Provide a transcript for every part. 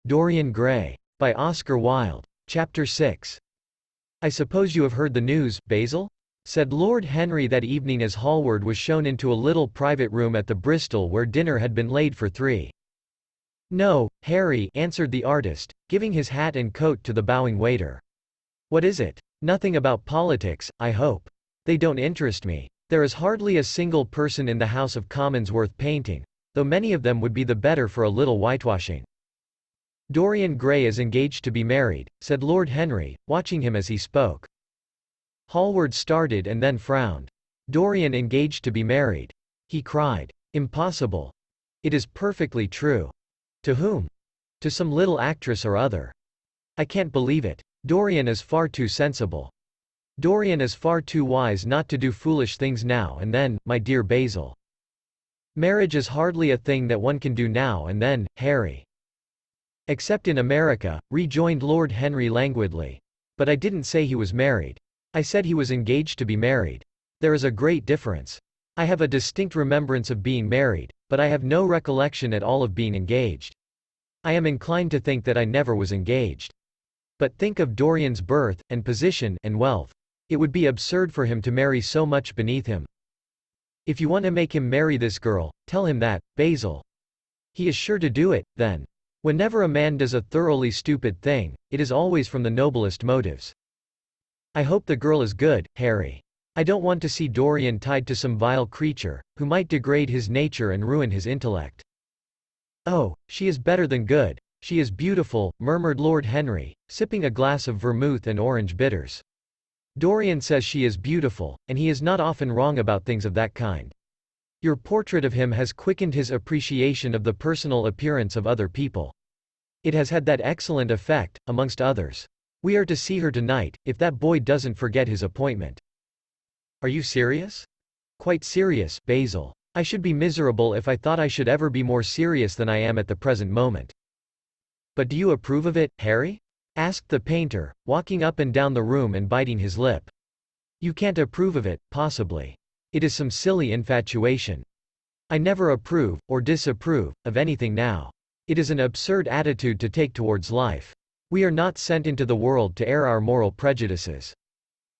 Dorian Gray. By Oscar Wilde. Chapter 6. "I suppose you have heard the news, Basil?" said Lord Henry that evening as Hallward was shown into a little private room at the Bristol where dinner had been laid for three. "No, Harry," answered the artist, giving his hat and coat to the bowing waiter. "What is it?" "Nothing about politics, I hope. They don't interest me. There is hardly a single person in the House of Commons worth painting, though many of them would be the better for a little whitewashing." "Dorian Gray is engaged to be married," said Lord Henry, watching him as he spoke. Hallward started and then frowned. "Dorian engaged to be married?" he cried. "Impossible." "It is perfectly true." "To whom?" "To some little actress or other." "I can't believe it. Dorian is far too sensible. Dorian is far too wise not to do foolish things now and then, my dear Basil. Marriage is hardly a thing that one can do now and then, Harry." "Except in America," rejoined Lord Henry languidly. "But I didn't say he was married. I said he was engaged to be married. There is a great difference. I have a distinct remembrance of being married, but I have no recollection at all of being engaged. I am inclined to think that I never was engaged. But think of Dorian's birth, and position, and wealth. It would be absurd for him to marry so much beneath him. If you want to make him marry this girl, tell him that, Basil. He is sure to do it, then. Whenever a man does a thoroughly stupid thing, it is always from the noblest motives. I hope the girl is good, Harry. I don't want to see Dorian tied to some vile creature, who might degrade his nature and ruin his intellect." "Oh, she is better than good. She is beautiful," murmured Lord Henry, sipping a glass of vermouth and orange bitters. "Dorian says she is beautiful, and he is not often wrong about things of that kind. Your portrait of him has quickened his appreciation of the personal appearance of other people. It has had that excellent effect, amongst others. We are to see her tonight, if that boy doesn't forget his appointment." "Are you serious?" "Quite serious, Basil. I should be miserable if I thought I should ever be more serious than I am at the present moment." "But do you approve of it, Harry?" asked the painter, walking up and down the room and biting his lip. "You can't approve of it, possibly. It is some silly infatuation. I never approve, or disapprove, of anything now. It is an absurd attitude to take towards life. We are not sent into the world to air our moral prejudices.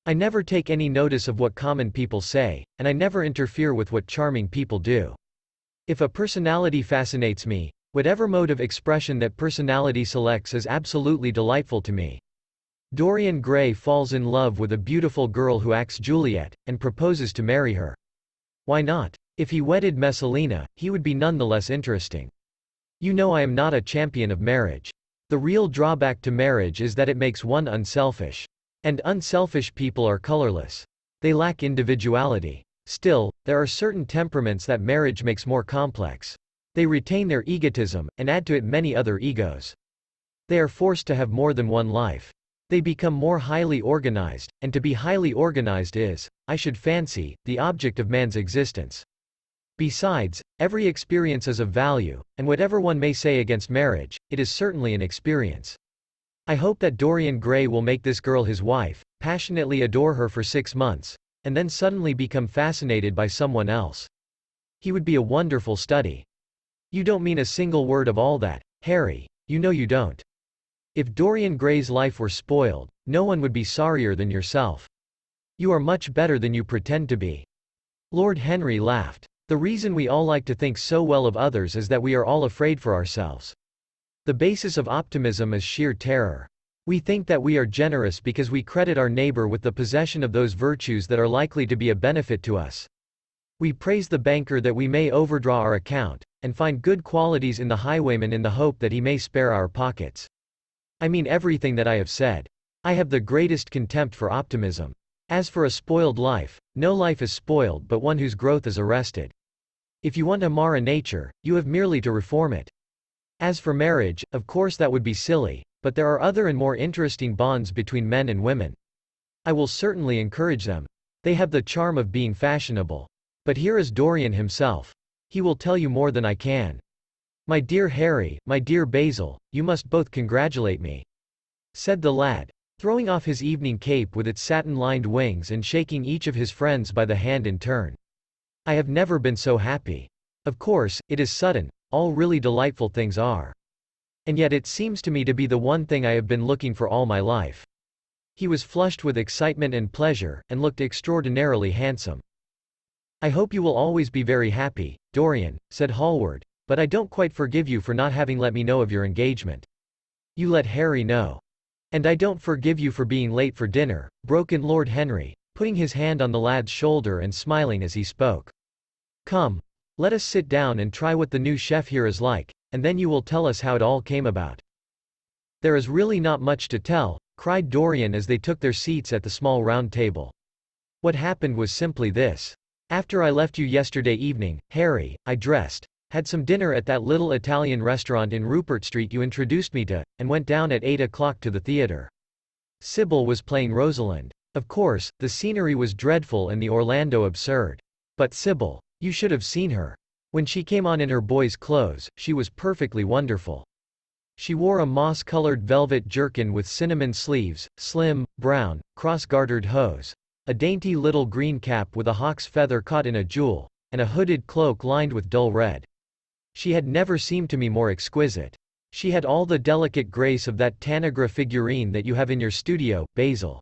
I never take any notice of what common people say, and I never interfere with what charming people do. If a personality fascinates me, whatever mode of expression that personality selects is absolutely delightful to me. Dorian Gray falls in love with a beautiful girl who acts Juliet, and proposes to marry her. Why not? If he wedded Messalina, he would be none the less interesting. You know I am not a champion of marriage. The real drawback to marriage is that it makes one unselfish. And unselfish people are colorless. They lack individuality. Still, there are certain temperaments that marriage makes more complex. They retain their egotism, and add to it many other egos. They are forced to have more than one life. They become more highly organized, and to be highly organized is, I should fancy, the object of man's existence. Besides, every experience is of value, and whatever one may say against marriage, it is certainly an experience. I hope that Dorian Gray will make this girl his wife, passionately adore her for 6 months, and then suddenly become fascinated by someone else. He would be a wonderful study. You don't mean a single word of all that, Harry, you know you don't. If Dorian Gray's life were spoiled, no one would be sorrier than yourself. You are much better than you pretend to be." Lord Henry laughed. "The reason we all like to think so well of others is that we are all afraid for ourselves. The basis of optimism is sheer terror. We think that we are generous because we credit our neighbor with the possession of those virtues that are likely to be a benefit to us. We praise the banker that we may overdraw our account, and find good qualities in the highwayman in the hope that he may spare our pockets. I mean everything that I have said. I have the greatest contempt for optimism. As for a spoiled life, no life is spoiled but one whose growth is arrested. If you want to mar a nature, you have merely to reform it. As for marriage, of course that would be silly, but there are other and more interesting bonds between men and women. I will certainly encourage them. They have the charm of being fashionable. But here is Dorian himself. He will tell you more than I can. My dear Harry, my dear Basil, you must both congratulate me," said the lad, throwing off his evening cape with its satin-lined wings and shaking each of his friends by the hand in turn. "I have never been so happy. Of course, it is sudden, all really delightful things are. And yet it seems to me to be the one thing I have been looking for all my life." He was flushed with excitement and pleasure, and looked extraordinarily handsome. "I hope you will always be very happy, Dorian," said Hallward, "but I don't quite forgive you for not having let me know of your engagement. You let Harry know." "And I don't forgive you for being late for dinner," broke in Lord Henry, putting his hand on the lad's shoulder and smiling as he spoke. "Come, let us sit down and try what the new chef here is like, and then you will tell us how it all came about." "There is really not much to tell," cried Dorian as they took their seats at the small round table. "What happened was simply this. After I left you yesterday evening, Harry, I dressed, had some dinner at that little Italian restaurant in Rupert Street you introduced me to, and went down at 8 o'clock to the theatre. Sybil was playing Rosalind. Of course, the scenery was dreadful and the Orlando absurd. But Sybil, you should have seen her. When she came on in her boy's clothes, she was perfectly wonderful. She wore a moss-colored velvet jerkin with cinnamon sleeves, slim, brown, cross-gartered hose, a dainty little green cap with a hawk's feather caught in a jewel, and a hooded cloak lined with dull red. She had never seemed to me more exquisite. She had all the delicate grace of that Tanagra figurine that you have in your studio, Basil.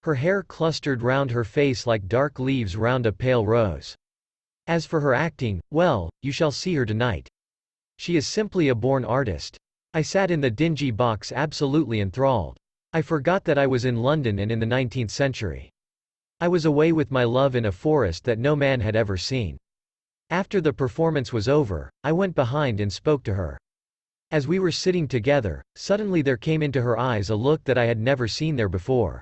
Her hair clustered round her face like dark leaves round a pale rose. As for her acting, well, you shall see her tonight. She is simply a born artist. I sat in the dingy box absolutely enthralled. I forgot that I was in London and in the 19th century. I was away with my love in a forest that no man had ever seen. After the performance was over, I went behind and spoke to her. As we were sitting together, suddenly there came into her eyes a look that I had never seen there before.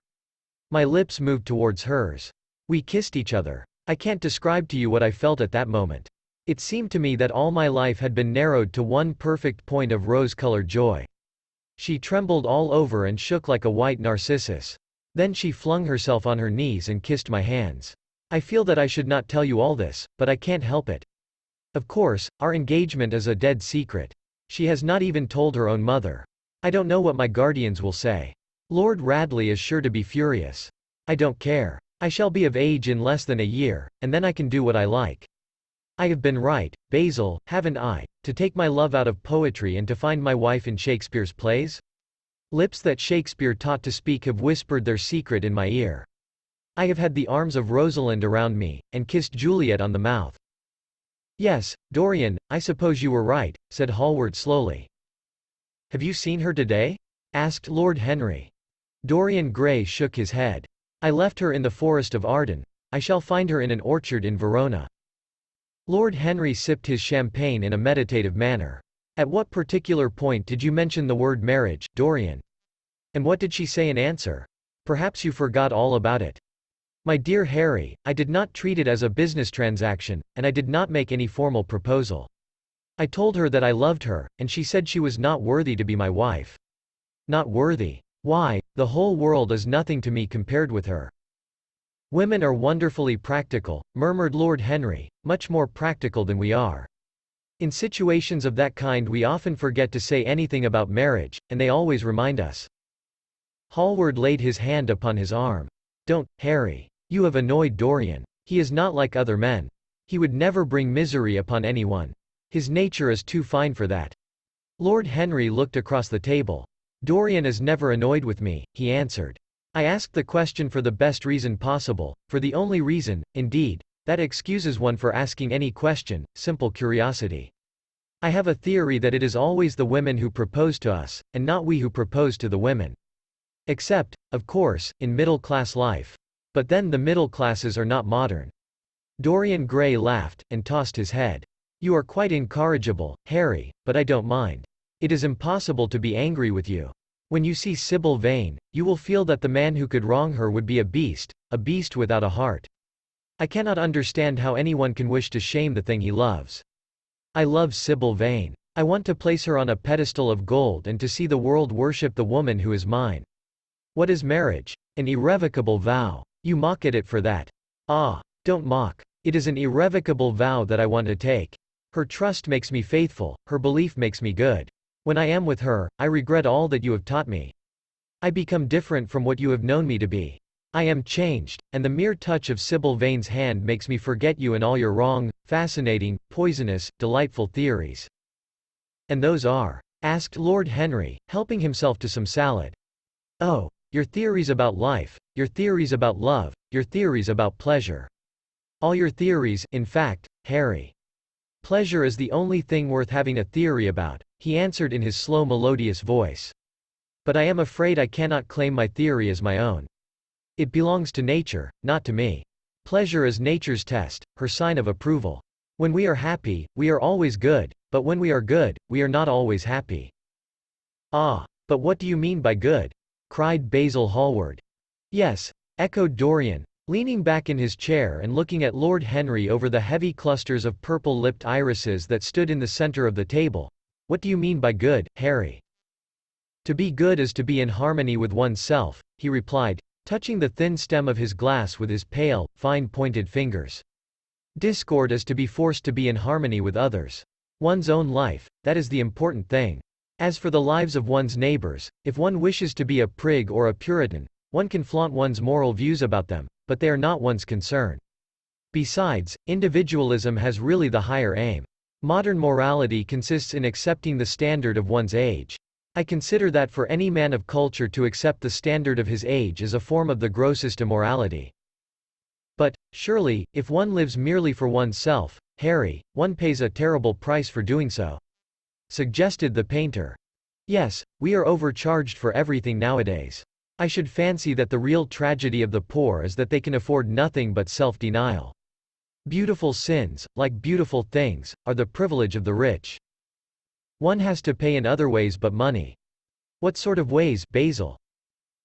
My lips moved towards hers. We kissed each other. I can't describe to you what I felt at that moment. It seemed to me that all my life had been narrowed to one perfect point of rose-colored joy. She trembled all over and shook like a white narcissus. Then she flung herself on her knees and kissed my hands. I feel that I should not tell you all this, but I can't help it. Of course, our engagement is a dead secret. She has not even told her own mother. I don't know what my guardians will say. Lord Radley is sure to be furious. I don't care. I shall be of age in less than a year, and then I can do what I like. I have been right, Basil, haven't I, to take my love out of poetry and to find my wife in Shakespeare's plays? Lips that Shakespeare taught to speak have whispered their secret in my ear. I have had the arms of Rosalind around me, and kissed Juliet on the mouth. Yes, Dorian, I suppose you were right, said Hallward slowly. Have you seen her today? Asked Lord Henry. Dorian Gray shook his head. I left her in the forest of Arden. I shall find her in an orchard in Verona. Lord Henry sipped his champagne in a meditative manner. At what particular point did you mention the word marriage, Dorian? And what did she say in answer? Perhaps you forgot all about it. My dear Harry, I did not treat it as a business transaction, and I did not make any formal proposal. I told her that I loved her, and she said she was not worthy to be my wife. Not worthy? Why, the whole world is nothing to me compared with her. Women are wonderfully practical, murmured Lord Henry, much more practical than we are. In situations of that kind we often forget to say anything about marriage, and they always remind us. Hallward laid his hand upon his arm. Don't, Harry. You have annoyed Dorian. He is not like other men. He would never bring misery upon anyone. His nature is too fine for that. Lord Henry looked across the table. Dorian is never annoyed with me, he answered. I asked the question for the best reason possible, for the only reason, indeed, that excuses one for asking any question, simple curiosity. I have a theory that it is always the women who propose to us, and not we who propose to the women. Except, of course, in middle-class life. But then the middle classes are not modern. Dorian Gray laughed, and tossed his head. You are quite incorrigible, Harry, but I don't mind. It is impossible to be angry with you. When you see Sybil Vane, you will feel that the man who could wrong her would be a beast without a heart. I cannot understand how anyone can wish to shame the thing he loves. I love Sybil Vane. I want to place her on a pedestal of gold and to see the world worship the woman who is mine. What is marriage? An irrevocable vow. You mock at it for that. Ah, don't mock. It is an irrevocable vow that I want to take. Her trust makes me faithful, her belief makes me good. When I am with her, I regret all that you have taught me. I become different from what you have known me to be. I am changed, and the mere touch of Sybil Vane's hand makes me forget you and all your wrong, fascinating, poisonous, delightful theories. And those are. asked Lord Henry, helping himself to some salad. "Oh, your theories about life, your theories about love, your theories about pleasure. All your theories, in fact, Harry. Pleasure is the only thing worth having a theory about," he answered in his slow melodious voice. "But I am afraid I cannot claim my theory as my own. It belongs to nature, not to me. Pleasure is nature's test, her sign of approval. When we are happy, we are always good, but when we are good, we are not always happy." "Ah, but what do you mean by good?" cried Basil Hallward. "Yes," echoed Dorian, leaning back in his chair and looking at Lord Henry over the heavy clusters of purple-lipped irises that stood in the center of the table. "What do you mean by good, Harry?" "To be good is to be in harmony with oneself," he replied, touching the thin stem of his glass with his pale, fine-pointed fingers. "Discord is to be forced to be in harmony with others. One's own life, that is the important thing. As for the lives of one's neighbors, if one wishes to be a prig or a Puritan, one can flaunt one's moral views about them, but they are not one's concern. Besides, individualism has really the higher aim. Modern morality consists in accepting the standard of one's age. I consider that for any man of culture to accept the standard of his age is a form of the grossest immorality." "But, surely, if one lives merely for oneself, Harry, one pays a terrible price for doing so," suggested the painter. "Yes, we are overcharged for everything nowadays. I should fancy that the real tragedy of the poor is that they can afford nothing but self-denial. Beautiful sins, like beautiful things, are the privilege of the rich. One has to pay in other ways but money." "What sort of ways, Basil?"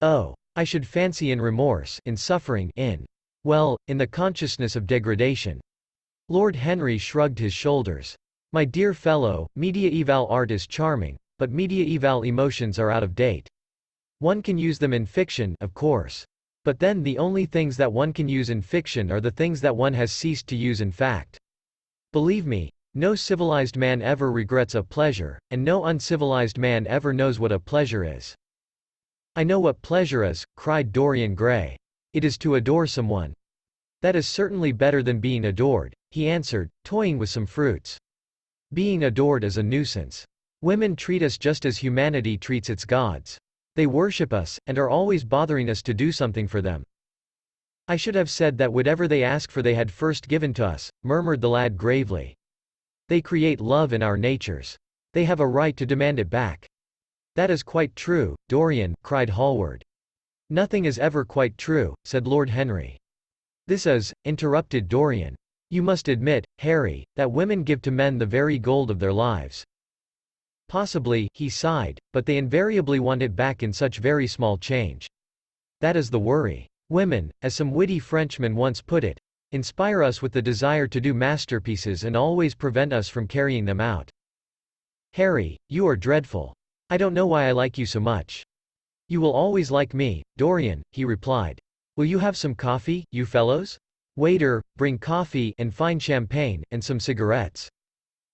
"Oh, I should fancy in remorse, in suffering, in the consciousness of degradation." Lord Henry shrugged his shoulders. "My dear fellow, mediaeval art is charming, but mediaeval emotions are out of date. One can use them in fiction, of course. But then the only things that one can use in fiction are the things that one has ceased to use in fact. Believe me, no civilized man ever regrets a pleasure, and no uncivilized man ever knows what a pleasure is." "I know what pleasure is," cried Dorian Gray. "It is to adore someone." "That is certainly better than being adored," he answered, toying with some fruits. "Being adored is a nuisance. Women treat us just as humanity treats its gods. They worship us, and are always bothering us to do something for them." "I should have said that whatever they ask for they had first given to us," murmured the lad gravely. "They create love in our natures. They have a right to demand it back." "That is quite true, Dorian," cried Hallward. "Nothing is ever quite true," said Lord Henry. "This is," interrupted Dorian. "You must admit, Harry, that women give to men the very gold of their lives." "Possibly," he sighed, "but they invariably want it back in such very small change. That is the worry. Women, as some witty Frenchman once put it, inspire us with the desire to do masterpieces and always prevent us from carrying them out." "Harry, you are dreadful. I don't know why I like you so much." "You will always like me, Dorian," he replied. "Will you have some coffee, you fellows? Waiter, bring coffee, and fine champagne, and some cigarettes."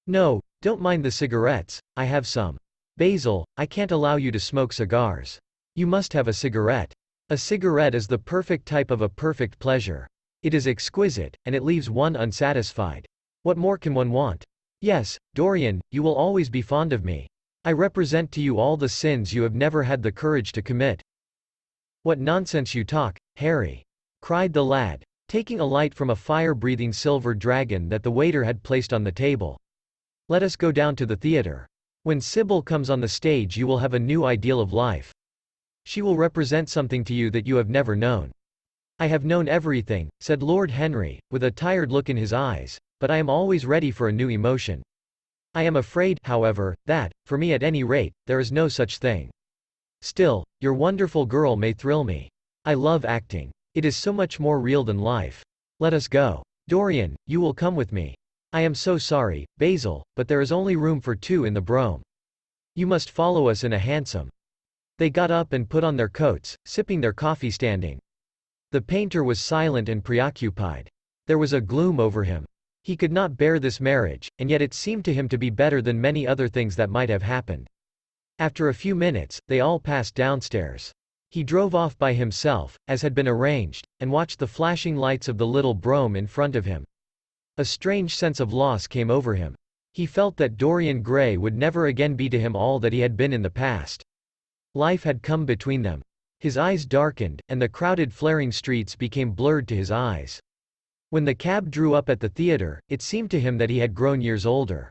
"No, don't mind the cigarettes, I have some. Basil, I can't allow you to smoke cigars. You must have a cigarette. A cigarette is the perfect type of a perfect pleasure. It is exquisite, and it leaves one unsatisfied. What more can one want? Yes, Dorian, you will always be fond of me. I represent to you all the sins you have never had the courage to commit." "What nonsense you talk, Harry!" cried the lad, taking a light from a fire-breathing silver dragon that the waiter had placed on the table. "Let us go down to the theatre. When Sybil comes on the stage you will have a new ideal of life. She will represent something to you that you have never known." "I have known everything," said Lord Henry, with a tired look in his eyes, "but I am always ready for a new emotion. I am afraid, however, that, for me at any rate, there is no such thing. Still, your wonderful girl may thrill me. I love acting. It is so much more real than life. Let us go. Dorian, you will come with me. I am so sorry, Basil, but there is only room for two in the brougham. You must follow us in a hansom." They got up and put on their coats, sipping their coffee standing. The painter was silent and preoccupied. There was a gloom over him. He could not bear this marriage, and yet it seemed to him to be better than many other things that might have happened. After a few minutes, they all passed downstairs. He drove off by himself, as had been arranged, and watched the flashing lights of the little brougham in front of him. A strange sense of loss came over him. He felt that Dorian Gray would never again be to him all that he had been in the past. Life had come between them. His eyes darkened, and the crowded flaring streets became blurred to his eyes. When the cab drew up at the theatre, it seemed to him that he had grown years older.